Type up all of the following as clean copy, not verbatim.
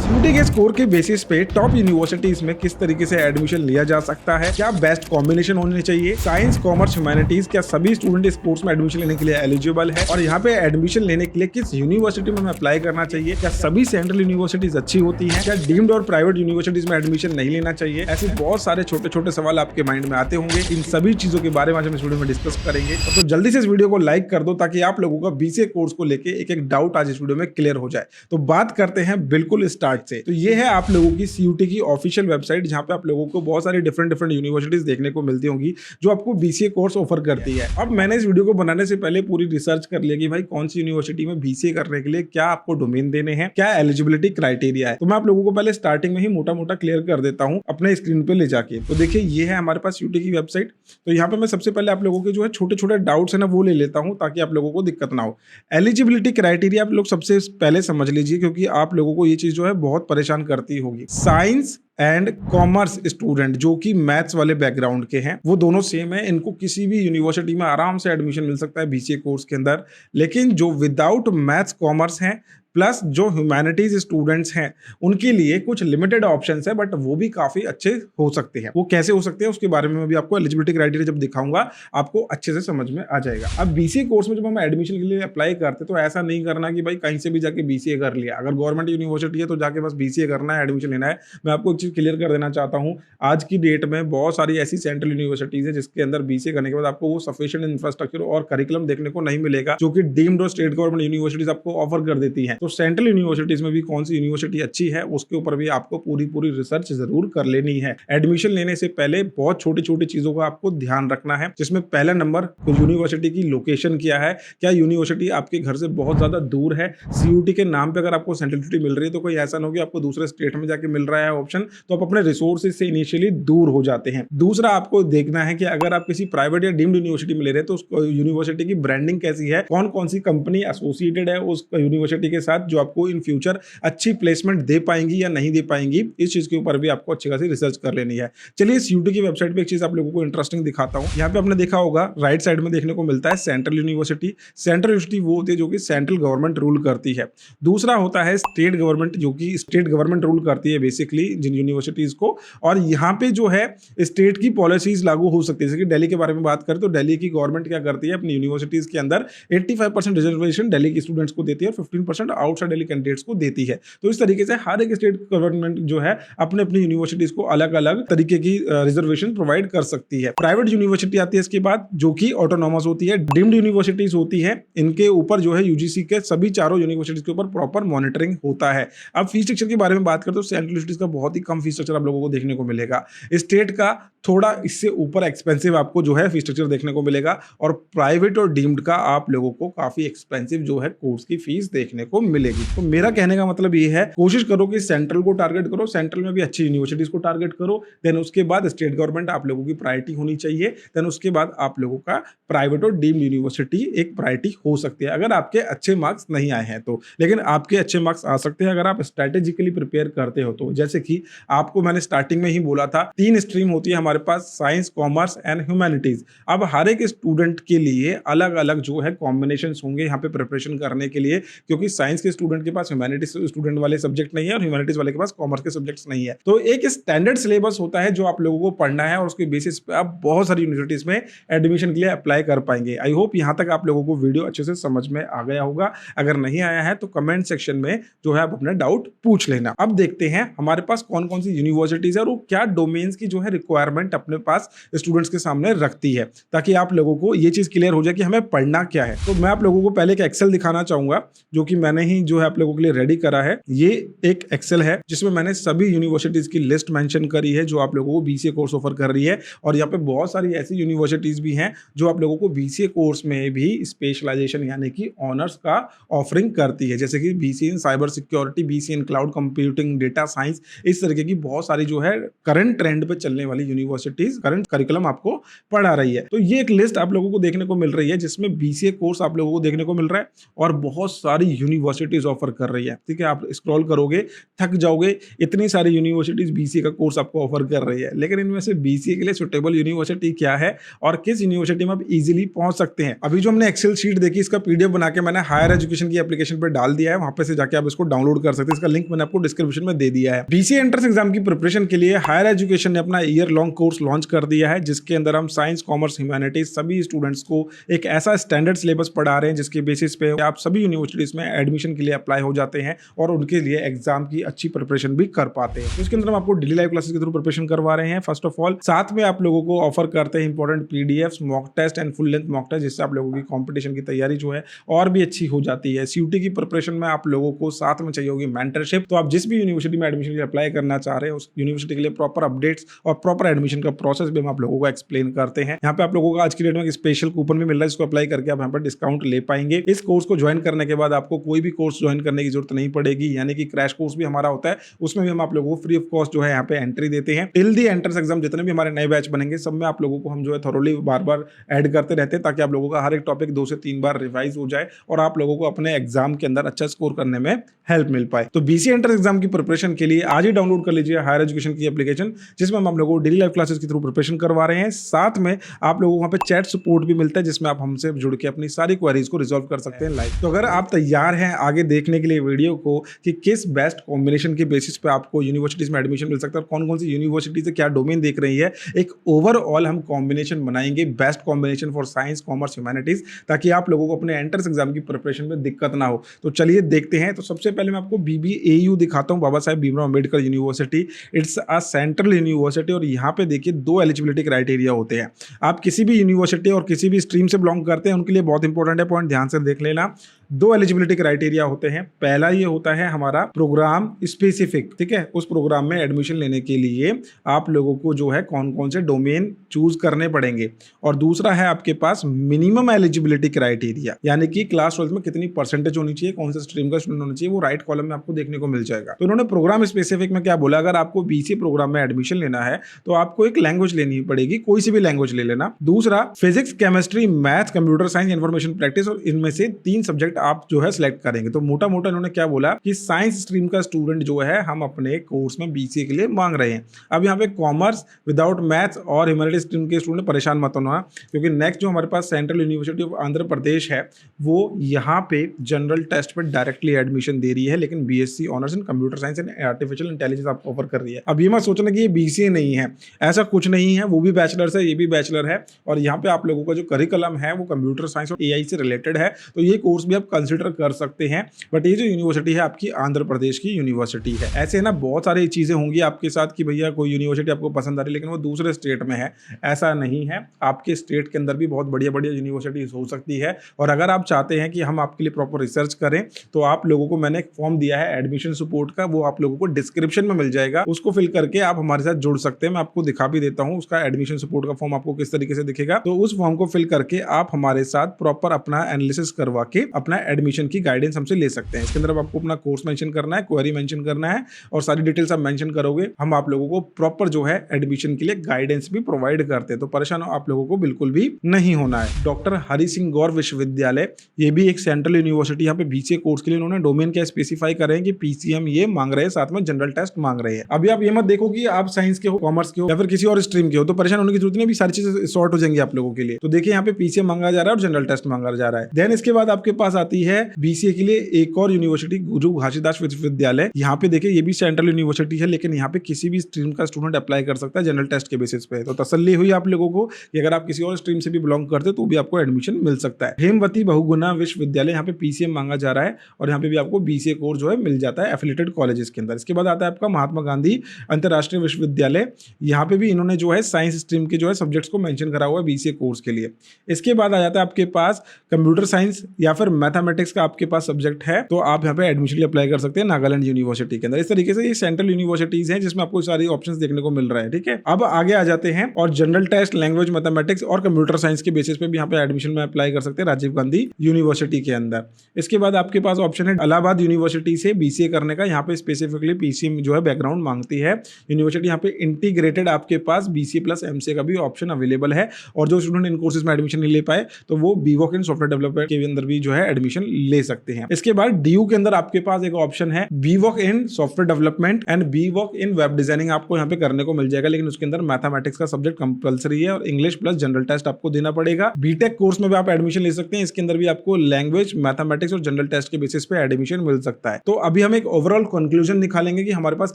CUT के score के basis पे टॉप यूनिवर्सिटीज में किस तरीके से एडमिशन लिया जा सकता है, क्या बेस्ट कॉम्बिनेशन होनी चाहिए, साइंस कॉमर्स ह्यूमैनिटीज, क्या सभी स्टूडेंट इस कोर्स में एडमिशन लेने के लिए एलिजिबल है और यहाँ पे एडमिशन लेने के लिए किस यूनिवर्सिटी में अप्लाई करना चाहिए, क्या सभी सेंट्रल यूनिवर्सिटीज अच्छी होती है, क्या डीम्ड और प्राइवेट यूनिवर्सिटीज में एडमिशन नहीं लेना चाहिए। ऐसे बहुत सारे छोटे छोटे सवाल आपके माइंड में आते होंगे। इन सभी चीजों के बारे में आज हम इस वीडियो में डिस्कस करेंगे, तो जल्दी से इस वीडियो को लाइक कर दो ताकि आप लोगों का बीसीए कोर्स को लेके एक एक डाउट आज इस वीडियो में क्लियर हो जाए। तो बात करते हैं बिल्कुल स्टार्ट से। तो ये है आप लोगों की सीयूटी की ऑफिशियल वेबसाइट, जहां पे आप लोगों को बहुत सारी डिफरेंट यूनिवर्सिटीज देखने को मिलती होंगी जो आपको बीसीए कोर्स ऑफर करती है। अब मैंने इस वीडियो को बनाने से पहले पूरी रिसर्च कर लिया कि भाई कौन सी यूनिवर्सिटी में बीसीए करने के लिए क्या आपको डोमेन देने हैं, क्या एलिजिबिलिटी क्राइटेरिया है। तो मैं आप लोगों को पहले स्टार्टिंग में ही मोटा मोटा क्लियर कर देता हूं अपने स्क्रीन पे ले जाके। तो देखिए ये है हमारे पास सीयूटी की वेबसाइट। तो यहाँ पे मैं सबसे पहले आप लोगों के जो है छोटे छोटे डाउट्स है ना वो ले लेता हूं ताकि आप लोगों को दिक्कत ना हो। एलिजिबिलिटी क्राइटेरिया आप लोग सबसे पहले समझ लीजिए, क्योंकि आप लोगों को ये चीज जो है बहुत परेशान करती होगी। साइंस एंड कॉमर्स स्टूडेंट जो कि मैथ्स वाले बैकग्राउंड के हैं वो दोनों सेम है, इनको किसी भी यूनिवर्सिटी में आराम से एडमिशन मिल सकता है बीसीए कोर्स के अंदर। लेकिन जो विदाउट मैथ्स कॉमर्स हैं प्लस जो ह्यूमैनिटीज स्टूडेंट्स हैं उनके लिए कुछ लिमिटेड ऑप्शंस है, बट वो भी काफी अच्छे हो सकते हैं। वो कैसे हो सकते हैं उसके बारे में मैं भी आपको एलिजिबिलिटी क्राइटेरिया जब दिखाऊंगा आपको अच्छे से समझ में आ जाएगा। अब बीसीए कोर्स में जब हम एडमिशन के लिए अप्लाई करते तो ऐसा नहीं करना कि भाई कहीं से भी जाके बीसीए कर लिया। अगर गवर्नमेंट यूनिवर्सिटी है तो जाके बस बीसीए करना है, एडमिशन लेना है। मैं आपको एक चीज क्लियर कर देना चाहता हूँ, आज की डेट में बहुत सारी ऐसी सेंट्रल यूनिवर्सिटीज है जिसके अंदर बीसीए करने के बाद आपको वो सफिशिएंट इंफ्रास्ट्रक्चर और करिकुलम देखने को नहीं मिलेगा जो कि डीम्ड और स्टेट गवर्नमेंट यूनिवर्सिटीज आपको ऑफर कर देती है। तो सेंट्रल यूनिवर्सिटीज में भी कौन सी यूनिवर्सिटी अच्छी है उसके ऊपर भी आपको पूरी रिसर्च जरूर कर लेनी है। एडमिशन लेने से पहले बहुत छोटी छोटी चीजों का आपको ध्यान रखना है, जिसमें पहला नंबर यूनिवर्सिटी की लोकेशन क्या है। क्या यूनिवर्सिटी आपके घर से बहुत ज्यादा दूर है? सीयूटी के नाम पे अगर आपको सेंट्रलिटी मिल रही है तो कोई ऐसा ना हो कि आपको दूसरे स्टेट में जाके मिल रहा है ऑप्शन, तो आप अपने रिसोर्सेज से इनिशियली दूर हो जाते हैं। दूसरा आपको देखना है कि अगर आप किसी प्राइवेट या डीम्ड यूनिवर्सिटी में ले रहे हैं तो उस यूनिवर्सिटी की ब्रांडिंग कैसी है, कौन कौन सी कंपनी एसोसिएटेड है उस यूनिवर्सिटी के साथ जो आपको इन फ्यूचर अच्छी प्लेसमेंट दे पाएंगी या नहीं दे पाएंगी। इस चीज के ऊपर भी आपको अच्छी खासी रिसर्च कर लेनी है। चलिए सीयूटी की वेबसाइट पे एक चीज आप लोगों को इंटरेस्टिंग दिखाता हूं। यहाँ पे आपने देखा होगा राइट साइड में देखने को मिलता है सेंट्रल यूनिवर्सिटी। सेंट्रल यूनिवर्सिटी वो होती है जो कि सेंट्रल गवर्नमेंट रूल करती है। दूसरा होता है स्टेट गवर्नमेंट, जो कि स्टेट गवर्नमेंट रूल करती है बेसिकली जिन यूनिवर्सिटीज को। और यहाँ पे जो है स्टेट की पॉलिसीज लागू हो सकती है। जैसे कि दिल्ली के बारे में बात करें तो दिल्ली की गवर्नमेंट क्या करती है, अपनी यूनिवर्सिटीज के अंदर 85% रिजर्वेशन दिल्ली के स्टूडेंट्स को देती है और 15% आउटसाइड दिल्ली कैंडिडेट्स को देती है। तो इस तरीके से हर एक स्टेट गवर्नमेंट जो है अपने अपनी यूनिवर्सिटीज को अलग अलग तरीके की रिजर्वेशन प्रोवाइड कर सकती है। प्राइवेट यूनिवर्सिटी आती है इसके बाद जो कि ऑटोनॉमस होती है। डीम्ड यूनिवर्सिटीज होती है, इनके ऊपर जो है यूजीसी के सभी चारों यूनिवर्सिटीज के ऊपर प्रॉपर मॉनिटरिंग होता है। अब फीस स्ट्रक्चर के बारे में बात करते तो सेंट्रल यूनिवर्सिटीज का बहुत ही कम फीस स्ट्रक्चर आप लोगों को देखने को मिलेगा। स्टेट का थोड़ा इससे ऊपर एक्सपेंसिव आपको जो है फीस स्ट्रक्चर देखने को मिलेगा, और प्राइवेट और डीम्ड का आप लोगों को काफी एक्सपेंसिव जो है कोर्स की फीस देखने को मिलेगी। तो मेरा कहने का मतलब ये है, कोशिश करो कि सेंट्रल को टारगेट करो, सेंट्रल में भी अच्छी यूनिवर्सिटीज को टारगेट करो। देन उसके बाद स्टेट गवर्नमेंट आप लोगों की प्रायोरिटी होनी चाहिए। देन उसके बाद आप लोगों का प्राइवेट और डीम्ड यूनिवर्सिटी एक प्रायोरिटी हो सकती है अगर आपके अच्छे मार्क्स नहीं आए हैं तो। लेकिन आपके अच्छे मार्क्स आ सकते हैं अगर आप स्ट्रेटेजिकली प्रिपेयर करते हो तो। जैसे कि आपको मैंने स्टार्टिंग में ही बोला था 3 स्ट्रीम होती है हमारे पास, साइंस, कॉमर्स एंड ह्यूमैनिटीज। अब हर एक स्टूडेंट के लिए अलग अलग जो है कॉम्बिनेशन होंगे यहाँ पे प्रिपरेशन करने के लिए, क्योंकि साइंस के स्टूडेंट के पास ह्यूमैनिटीज स्टूडेंट वाले सब्जेक्ट नहीं है और ह्यूमैनिटीज वाले के पास कॉमर्स के सब्जेक्ट्स नहीं है। तो एक स्टैंडर्ड सिलेबस होता है जो आप लोगों को पढ़ना है और उसके बेसिस पे आप बहुत सारी यूनिवर्सिटीज में एडमिशन के लिए अप्लाई कर पाएंगे। आई होप यहां तक आप लोगों को वीडियो अच्छे से समझ में आ गया होगा। अगर नहीं आया है तो कमेंट सेक्शन में जो है आप अपने डाउट पूछ लेना। अब देखते हैं हमारे पास कौन कौन सी यूनिवर्सिटीज है और वो क्या डोमेन्स की जो है रिक्वायरमेंट अपने पास स्टूडेंट्स के सामने रखती है, ताकि आप लोगों को ये चीज क्लियर हो जाए कि हमें पढ़ना क्या है। तो मैं आप लोगों को पहले एक एक्सेल दिखाना चाहूंगा जो कि मैंने ही जो है आप लोगों के लिए रेडी करा है। ये एक एक्सेल है जिसमें मैंने सभी यूनिवर्सिटीज की लिस्ट मेंशन करी है जो आप लोगों को बीसीए कोर्स ऑफर कर रही है। और यहाँ पे बहुत सारी ऐसी यूनिवर्सिटीज भी हैं जो आप लोगों को बीसीए कोर्स में भी स्पेशलाइजेशन यानी कि ऑनर्स का ऑफरिंग करती है, जैसे कि बीसीए इन साइबर सिक्योरिटी, बीसीए इन क्लाउड कंप्यूटिंग, डेटा साइंस। इस तरीके की बहुत सारी जो है करंट ट्रेंड पे चलने वाली यूनिवर्सिटीज करंट करिकुलम आपको पढ़ा रही है। तो ये एक लिस्ट आप लोगों को देखने को मिल रही है जिसमें बीसीए कोर्स आप लोगों को देखने को मिल रहा है और बहुत सारी यूनिवर्सिटी यूनिवर्सिटीज ऑफर कर रही है। ठीक है, आप स्क्रॉल करोगे थक जाओगे, इतनी सारी यूनिवर्सिटीज बीसीए का कोर्स आपको ऑफर कर रही है, लेकिन इनमें से बीसीए के लिए सुटेबल यूनिवर्सिटी क्या है और किस यूनिवर्सिटी में आप इजीली पहुंच सकते हैं। अभी जो हमने एक्सेल शीट देखी, इसका पीडीएफ बना के मैंने हायर एजुकेशन की एप्लीकेशन पर डाल दिया है, वहां पे से जाके आप इसको डाउनलोड कर सकते हैं। इसका लिंक मैंने आपको डिस्क्रिप्शन में दे दिया है। बीसीए एंट्रेंस एग्जाम की प्रिपरेशन के लिए हायर एजुकेशन ने अपना ईयर लॉन्ग कोर्स लॉन्च कर दिया है, जिसके अंदर हम साइंस, कॉमर्स, ह्यूमैनिटीज सभी स्टूडेंट्स को एक ऐसा स्टैंडर्ड सिलेबस पढ़ा रहे हैं जिसके बेसिस पे आप सभी यूनिवर्सिटीज में एडमिशन के लिए अप्लाई हो जाते हैं और उनके लिए एग्जाम की अच्छी प्रिपरेशन भी कर पाते हैं। इसके अंदर हम आपको डेली लाइव क्लासेस के थ्रू प्रिपरेशन करवा रहे हैं। फर्स्ट ऑफ ऑल साथ में आप लोगों को ऑफर करते हैं important PDFs, mock test and full length mock test, जिससे आप लोगों की कॉम्पिटिशन की तैयारी जो है और भी अच्छी हो जाती है। सीयूटी की प्रिपरेशन में आप लोगों को साथ में चाहिए होगी मेंटरशिप, तो आप जिस भी यूनिवर्सिटी में एडमिशन के लिए अप्लाई करना चाह रहे हैं उस यूनिवर्सिटी के लिए प्रॉपर अपडेट्स और प्रॉपर एडमिशन का प्रोसेस भी हम आप लोगों को एक्सप्लेन करते हैं। यहाँ पे आप लोगों को आज की डेट में एक स्पेशल कूपन भी मिल रहा है, जिसको अप्लाई करके आप यहाँ पर डिस्काउंट ले पाएंगे। इस कोर्स को ज्वाइन करने के बाद आपको कोई भी कोर्स ज्वाइन करने की जरूरत नहीं पड़ेगी, यानी कि क्रैश कोर्स भी हमारा होता है, उसमें भी हम आप लोगों को फ्री ऑफ कॉस्ट जो है यहाँ पे एंट्री देते हैं। टिल दी एंट्रेंस एग्जाम जितने भी हमारे नए बैच बनेंगे सब में आप लोगों को हम जो है थोरोली बार बार ऐड करते रहते हैं, ताकि आप लोगों का हर एक टॉपिक 2 से 3 बार रिवाइज हो जाए और आप लोगों को अपने एग्जाम के अंदर अच्छा स्कोर करने में हेल्प मिल पाए। तो बीसीए एंट्रेंस एग्जाम की प्रिपरेशन के लिए आज ही डाउनलोड कर लीजिए हायर एजुकेशन की एप्लीकेशन, जिसमें हम आप लोगों को डेली लाइव क्लासेस के थ्रू प्रिपरेशन करवा रहे हैं। साथ में आप लोगों को वहां पे चैट सपोर्ट भी मिलता है, जिसमें आप हमसे जुड़ के अपनी सारी क्वेरीज को रिजॉल्व कर सकते हैं लाइव। तो अगर आप तैयार हैं आगे देखने के लिए वीडियो को कि किस बेस्ट कॉम्बिनेशन के बेसिस पे आपको यूनिवर्सिटीज में एडमिशन मिल सकता है और कौन कौन सी यूनिवर्सिटी से क्या डोमेन देख रही है, एक ओवरऑल हम कॉम्बिनेशन बनाएंगे, best combination for science, commerce, humanities, ताकि आप लोगों को अपने एंट्रेंस एग्जाम की प्रिपरेशन में दिक्कत ना हो। तो चलिए देखते हैं। तो सबसे पहले मैं आपको BBAU दिखाता हूं, Baba Saheb Bhimrao Ambedkar university. It's a central university और यहाँ पे देखिए 2 एलिजिबिलिटी क्राइटेरिया होते हैं। आप किसी भी यूनिवर्सिटी और किसी भी स्ट्रीम से बिलोंग करते हैं उनके लिए बहुत इंपॉर्टेंट है, पॉइंट ध्यान से देख लेना। 2 एलिजिबिलिटी क्राइटेरिया होते हैं। पहला ये होता है हमारा प्रोग्राम स्पेसिफिक, ठीक है, उस प्रोग्राम में एडमिशन लेने के लिए आप लोगों को जो है कौन कौन से डोमेन चूज करने पड़ेंगे। और दूसरा है आपके पास मिनिमम एलिजिबिलिटी क्राइटेरिया, यानी कि क्लास 12 में कितनी परसेंटेज होनी चाहिए, कौन से स्ट्रीम का स्टूडेंट होना चाहिए, वो राइट कॉलम में आपको देखने को मिल जाएगा। तो उन्होंने प्रोग्राम स्पेसिफिक में क्या बोला, अगर आपको बीसीए प्रोग्राम में एडमिशन लेना है तो आपको एक लैंग्वेज लेनी पड़ेगी, कोई सी भी लैंग्वेज ले लेना। दूसरा physics, chemistry, math, computer science, information practice, और इनमें से 3 सब्जेक्ट आप जो है सिलेक्ट करेंगे। तो मोटा मोटा इन्होंने क्या बोला कि साइंस स्ट्रीम का स्टूडेंट जो है हम अपने कोर्स में बीसीए के लिए मांग रहे हैं। अब यहाँ पे कॉमर्स विदाउट मैथ्स और ह्यूमैनिटीज स्ट्रीम के स्टूडेंट परेशान मत होना, क्योंकि नेक्स्ट जो हमारे पास central university of Andhra Pradesh है वो यहाँ पे जनरल टेस्ट पर डायरेक्टली एडमिशन दे रही है, लेकिन BSc honours in computer science and artificial intelligence आपको ऑफर कर रही है। अब ये मत सोचना कि ये बीसीए नहीं है, ऐसा कुछ नहीं है, वो भी बैचलर है, ये भी बैचलर है, और यहाँ पे आप लोगों का जो करिकुलम है वो कंप्यूटर साइंस और एआई से रिलेटेड है, तो ये कोर्स भी आप कंसिडर कर सकते हैं। बट ये जो यूनिवर्सिटी है आपकी आंध्र प्रदेश की यूनिवर्सिटी है। ऐसे ना बहुत सारी चीजें होंगी आपके साथ कि भैया कोई यूनिवर्सिटी आपको पसंद आ रही है लेकिन वो दूसरे स्टेट में है, ऐसा नहीं है। आपके स्टेट के अंदर भी बहुत बढ़िया बढ़िया यूनिवर्सिटीज हो सकती है, और अगर आप चाहते हैं कि हम आपके लिए प्रॉपर रिसर्च करें तो आप लोगों को मैंने एक फॉर्म दिया है एडमिशन सपोर्ट का, वो आप लोगों को डिस्क्रिप्शन में मिल जाएगा, उसको फिल करके आप हमारे साथ जुड़ सकते हैं। मैं आपको दिखा भी देता हूं उसका एडमिशन सपोर्ट का फॉर्म आपको किस तरीके से दिखेगा। तो उस फॉर्म को फिल करके आप हमारे साथ प्रॉपर अपना एनालिसिस करवा के अपना एडमिशन की गाइडेंस हमसे ले सकते हैं। इसके अंदर आपको अपना कोर्स मेंशन करना है, क्वेरी मेंशन करना है, और सारी डिटेल्स आप मेंशन करोगे, हम आप लोगों को प्रॉपर जो है एडमिशन के लिए गाइडेंस भी प्रोवाइड करते हैं। तो परेशान आप लोगों को बिल्कुल भी नहीं होना है। डॉक्टर हरि सिंह गौर विश्वविद्यालय, ये भी एक सेंट्रल यूनिवर्सिटी, यहाँ पे बीसीए कोर्स के लिए उन्होंने डोमेन क्या स्पेसिफाई करें कि पीसीएम ये मांग रहे हैं, साथ में जनरल टेस्ट मांग रहे हैं। अभी आप ये मत देखो कि आप साइंस के हो, कॉमर्स के हो या फिर किसी और स्ट्रीम के हो, तो परेशान होने की जरूरत नहीं, अभी सारी चीजें सॉर्ट हो जाएंगी आप लोगों के लिए। तो देखिए यहाँ पे पीसीएम मांगा जा रहा है और जनरल टेस्ट मांगा जा रहा है। देन इसके बाद आपके पास आती है बीसीए के लिए एक और यूनिवर्सिटी, गुरु घासीदास विश्वविद्यालय। यहाँ पे देखिए ये भी सेंट्रल यूनिवर्सिटी है, लेकिन यहाँ पे किसी भी स्ट्रीम का स्टूडेंट अप्लाई कर सकता है जनरल टेस्ट के बेसिस पे। तो तसल्ली हुई आप लोगों को कि अगर आप किसी और स्ट्रीम से भी बिलोंग करते तो भी आपको एडमिशन मिल सकता है। हेमवती बहुगुणा विश्वविद्यालय, यहाँ पे पीसीएम मांगा जा रहा है और यहाँ पे भी आपको बीसीए कोर्स जो है मिल जाता है एफिलिएटेड कॉलेजेस के अंदर। इसके बाद आता है आपका महात्मा गांधी अंतरराष्ट्रीय विश्वविद्यालय, यहाँ पे भी इन्होंने जो है साइंस स्ट्रीम के जो है सब्जेक्ट्स को मेंशन करा हुआ है बीसीए कोर्स के लिए। इसके बाद आ जाता है आपके पास कंप्यूटर साइंस या फिर मैथमेटिक्स का आपके पास सब्जेक्ट है, तो आप यहाँ पे एडमिशन अप्लाई कर सकते हैं नागालैंड यूनिवर्सिटी के अंदर। इस तरीके से ये सेंट्रल यूनिवर्सिटीज हैं जिसमें आपको सारी ऑप्शंस देखने को मिल रहा है। ठीक है, अब आगे आ जाते हैं और जनरल टेस्ट, लैंग्वेज, मैथमेटिक्स और कंप्यूटर साइंस के बेसिस पे भी यहाँ पे एडमिशन में अप्लाई कर सकते हैं राजीव गांधी यूनिवर्सिटी के अंदर। इसके बाद आपके पास ऑप्शन है इलाहाबाद यूनिवर्सिटी से बीसीए करने का, यहाँ पे स्पेसिफिकली पीसीएम जो है बैकग्राउंड मांगती है यूनिवर्सिटी। यहाँ पे इंटीग्रेटेड आपके पास बीसीए प्लस एमसीए का भी ऑप्शन अवेलेबल है, और जो स्टूडेंट इन कोर्सेज में एडमिशन नहीं ले पाए तो वो बीवॉक इन सॉफ्टवेयर डेवलपमेंट के अंदर भी जो है एडमिशन एडमिशन ले सकते हैं। इसके बाद डीयू के अंदर आपके पास एक ऑप्शन है बीवॉक इन software development and बीवॉक in web designing, आपको यहाँ पे करने को मिल जाएगा, लेकिन उसके अंदर मैथमेटिक्स का सब्जेक्ट कंपलसरी है और इंग्लिश प्लस जनरल टेस्ट आपको देना पड़ेगा। बीटेक कोर्स में भी आप एडमिशन ले सकते हैं, इसके अंदर भी आपको लैंग्वेज, मैथमेटिक्स और जनरल टेस्ट के बेसिस पे एडमिशन मिल सकता है। तो अभी हम एक ओवरऑल कंक्लूजन निकालेंगे कि हमारे पास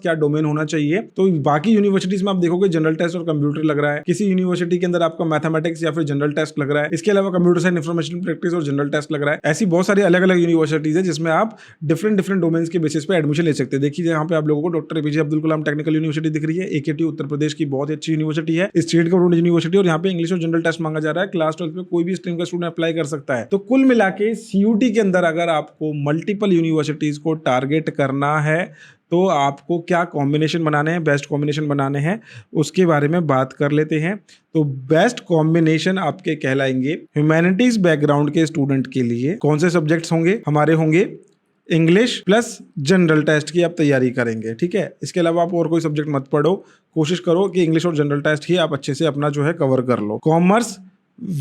क्या डोमेन होना चाहिए। तो बाकी यूनिवर्सिटीज में आप देखोगे जनरल टेस्ट और कंप्यूटर लग रहा है, किसी यूनिवर्सिटी के अंदर आपका मैथमेटिक्स या फिर जनरल टेस्ट लग रहा है, इसके अलावा कंप्यूटर साइंस, इंफॉर्मेशन प्रैक्टिस और जनरल टेस्ट लग रहा है। ऐसी बहुत सारी अलग अलग यूनिवर्सिटीज है जिसमें आप डिफरेंट डोमेन्स के बेसिस पे एडमिशन ले सकते हैं। देखिए यहाँ पे आप लोगों को doctor APJ Abdul Kalam technical university दिख रही है, एकेटी उत्तर प्रदेश की बहुत अच्छी यूनिवर्सिटी है, स्टेट गवर्नमेंट यूनिवर्सिटी, और यहाँ पे इंग्लिश और जनरल टेस्ट मांगा जा रहा है। क्लास 12 में कोई भी स्ट्रीम का स्टूडेंट अप्लाई कर सकता है। तो कुल मिला के सीयूटी के अंदर अगर आपको मल्टीपल यूनिवर्सिटीज को टारगेट करना है तो आपको क्या कॉम्बिनेशन बनाने हैं, बेस्ट कॉम्बिनेशन बनाने हैं, उसके बारे में बात कर लेते हैं। तो बेस्ट कॉम्बिनेशन आपके कहलाएंगे ह्यूमैनिटीज बैकग्राउंड के स्टूडेंट के लिए कौन से सब्जेक्ट्स होंगे, हमारे होंगे इंग्लिश प्लस जनरल टेस्ट की आप तैयारी करेंगे, ठीक है। इसके अलावा आप और कोई सब्जेक्ट मत पढ़ो, कोशिश करो कि इंग्लिश और जनरल टेस्ट ही आप अच्छे से अपना जो है कवर कर लो। कॉमर्स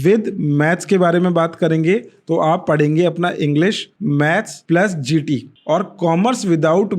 विद मैथ्स के बारे में बात करेंगे तो आप पढ़ेंगे अपना इंग्लिश, मैथ्स प्लस जीटी, और कॉमर्स विदाउट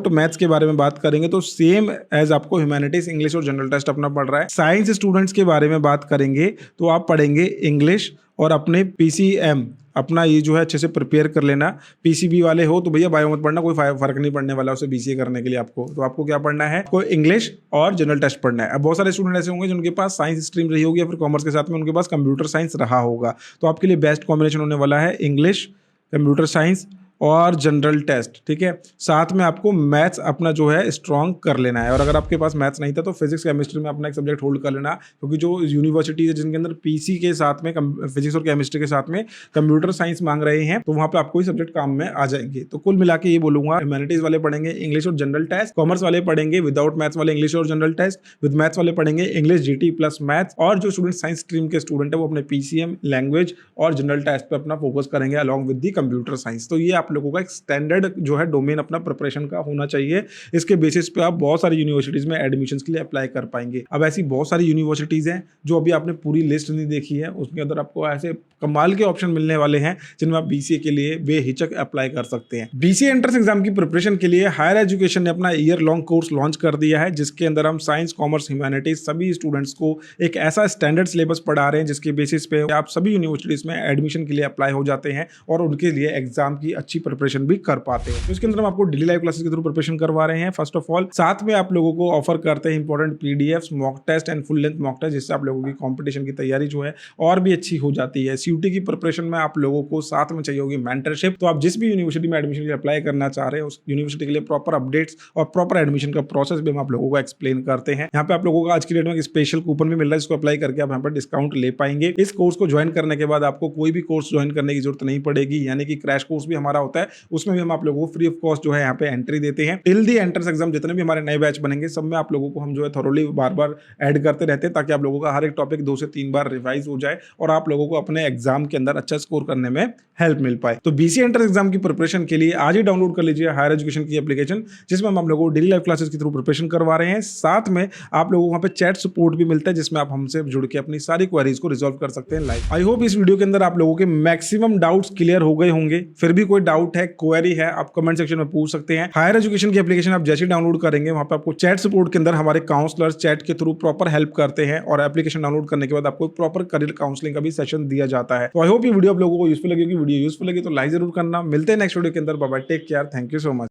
मैथ्स के बारे में बात करेंगे तो सेम एज आपको ह्यूमैनिटीज, इंग्लिश और जनरल टेस्ट अपना पढ़ रहा है। साइंस स्टूडेंट्स के बारे में बात करेंगे तो आप पढ़ेंगे इंग्लिश और अपने पीसीएम अपना ये जो है अच्छे से प्रिपेयर कर लेना। पीसीबी वाले हो तो भैया बायो मत पढ़ना, कोई फर्क नहीं पड़ने वाला उसे बीसीए करने के लिए आपको। तो आपको क्या पढ़ना है, कोई इंग्लिश और जनरल टेस्ट पढ़ना है। अब बहुत सारे स्टूडेंट ऐसे होंगे जिनके पास साइंस स्ट्रीम रही होगी या फिर कॉमर्स के साथ में उनके पास कंप्यूटर साइंस रहा होगा, तो आपके लिए बेस्ट कॉम्बिनेशन होने वाला है इंग्लिश, कंप्यूटर साइंस और जनरल टेस्ट, ठीक है। साथ में आपको मैथ्स अपना जो है स्ट्रॉन्ग कर लेना है, और अगर आपके पास मैथ्स नहीं था तो फिजिक्स केमिस्ट्री में अपना एक सब्जेक्ट होल्ड कर लेना, क्योंकि जो यूनिवर्सिटी है जिनके अंदर पीसी के साथ में फिजिक्स और केमिस्ट्री के साथ में कंप्यूटर साइंस मांग रहे हैं तो वहाँ पे आपको ही सब्जेक्ट काम में आ जाएंगे। तो कुल मिला के ये बोलूंगा, ह्यूमैनिटीज वाले पढ़ेंगे इंग्लिश और जनरल टेस्ट, कॉमर्स वाले पढ़ेंगे विदाउट मैथ्स वाले इंग्लिश और जनरल टेस्ट, विद मैथ्स वाले पढ़ेंगे इंग्लिश, जीटी प्लस मैथ्स, और जो स्टूडेंट साइंस स्ट्रीम के स्टूडेंट है वो अपने पीसीएम, लैंग्वेज और जनरल टेस्ट पे अपना फोकस करेंगे along with the computer science. तो ये आप लोगों का एक स्टैंडर्ड जो है डोमेन अपना प्रिपरेशन का होना चाहिए। इसके बेसिस पे आप बहुत सारी यूनिवर्सिटीज में एडमिशंस के लिए अप्लाई कर पाएंगे। अब ऐसी बहुत सारी यूनिवर्सिटीज हैं जो अभी आपने पूरी लिस्ट नहीं देखी है, उसके अंदर आपको ऐसे कमाल के ऑप्शन मिलने वाले हैं जिनमें आप बीसीए के लिए बेहिचक अप्लाई कर सकते हैं। बीसीए एंट्रेंस एग्जाम की प्रिपरेशन के लिए हायर एजुकेशन ने अपना ईयर लॉन्ग कोर्स लॉन्च कर दिया है, जिसके अंदर हम साइंस, कॉमर्स, ह्यूमैनिटीज सभी स्टूडेंट्स को एक ऐसा स्टैंडर्ड सिलेबस पढ़ा रहे हैं जिसके बेसिस पे आप सभी यूनिवर्सिटीज में एडमिशन के लिए अप्लाई हो जाते हैं और उनके लिए एग्जाम की अच्छी प्रिपरेशन भी कर पाते हैं। तो इसके अंदर हम आपको डेली लाइव क्लासेस के थ्रू प्रिपरेशन करवा रहे हैं फर्स्ट ऑफ ऑल। साथ में आप लोगों को ऑफर करते हैं important PDFs, mock test and full length mock test, जिससे आप लोगों की कंपटीशन की तैयारी जो है और भी अच्छी हो जाती है। सीयूटी की प्रिपरेशन में आप लोगों को साथ में चाहिए होगी मेंटरशिप। तो आप जिस भी यूनिवर्सिटी में एडमिशन के लिए अप्लाई करना चाह रहे हैं उस यूनिवर्सिटी के लिए प्रॉपर अपडेट्स और प्रॉपर एडमिशन का प्रोसेस भी हम आप लोगों को एक्सप्लेन करते हैं। यहाँ पे आप लोगों को आज की डेट में एक स्पेशल कूपन भी मिल रहा है जिसको अप्लाई करके आप यहाँ पर डिस्काउंट ले पाएंगे। इस कोर्स को ज्वाइन करने के बाद आपको कोई भी कोर्स ज्वाइन करने की जरूरत नहीं पड़ेगी, यानी कि क्रैश कोर्स भी हमारा होता है, उसमें भी हम आप लोगों को फ्री ऑफ कॉस्ट जो है यहाँ पे एंट्री देते हैं। टिल दी एंट्रेंस एग्जाम जितने भी हमारे नए बैच बनेंगे सब में आप लोगों को हम जो है थोरोली बार बार ऐड करते रहते हैं, ताकि आप लोगों का हर एक टॉपिक 2 से 3 बार रिवाइज हो जाए और आप लोगों को अपने एग्जाम के अंदर अच्छा स्कोर करने में हेल्प मिल पाए। तो बीसीए एंट्रेंस एग्जाम की प्रिपरेशन के लिए आज ही डाउनलोड कर लीजिए हायर एजुकेशन की एप्लीकेशन, जिसमें हम लोगों को डेली लाइव क्लासेस के थ्रू प्रिपरेशन करवा रहे हैं। साथ में आप लोगों को वहाँ पे चैट सपोर्ट भी मिलता है जिसमें आप हमसे जुड़ के अपनी सारी क्वेरीज को रिजॉल्व कर सकते हैं लाइव। आई होप इस वीडियो के अंदर आप लोगों के मैक्सिमम डाउट्स क्लियर हो गए होंगे। फिर भी कोई डाउट है, क्वेरी है, आप कमेंट सेक्शन में पूछ सकते हैं। हायर एजुकेशन की एप्लीकेशन आप जैसे डाउनलोड करेंगे वहां पे आपको चैट सपोर्ट के अंदर हमारे काउंसलर्स चैट के थ्रू प्रॉपर हेल्प करते हैं, और एप्लीकेशन डाउनलोड करने के बाद आपको प्रॉपर करियर काउंसलिंग का भी सेशन दिया जाता है। तो आई होप ये वीडियो आप लोगों को यूजफुल लगेगी। वीडियो यूजफुल लगी तो लाइक जरूर करना। मिलते हैं नेक्स्ट वीडियो के अंदर। Bye bye, take care, thank you so much.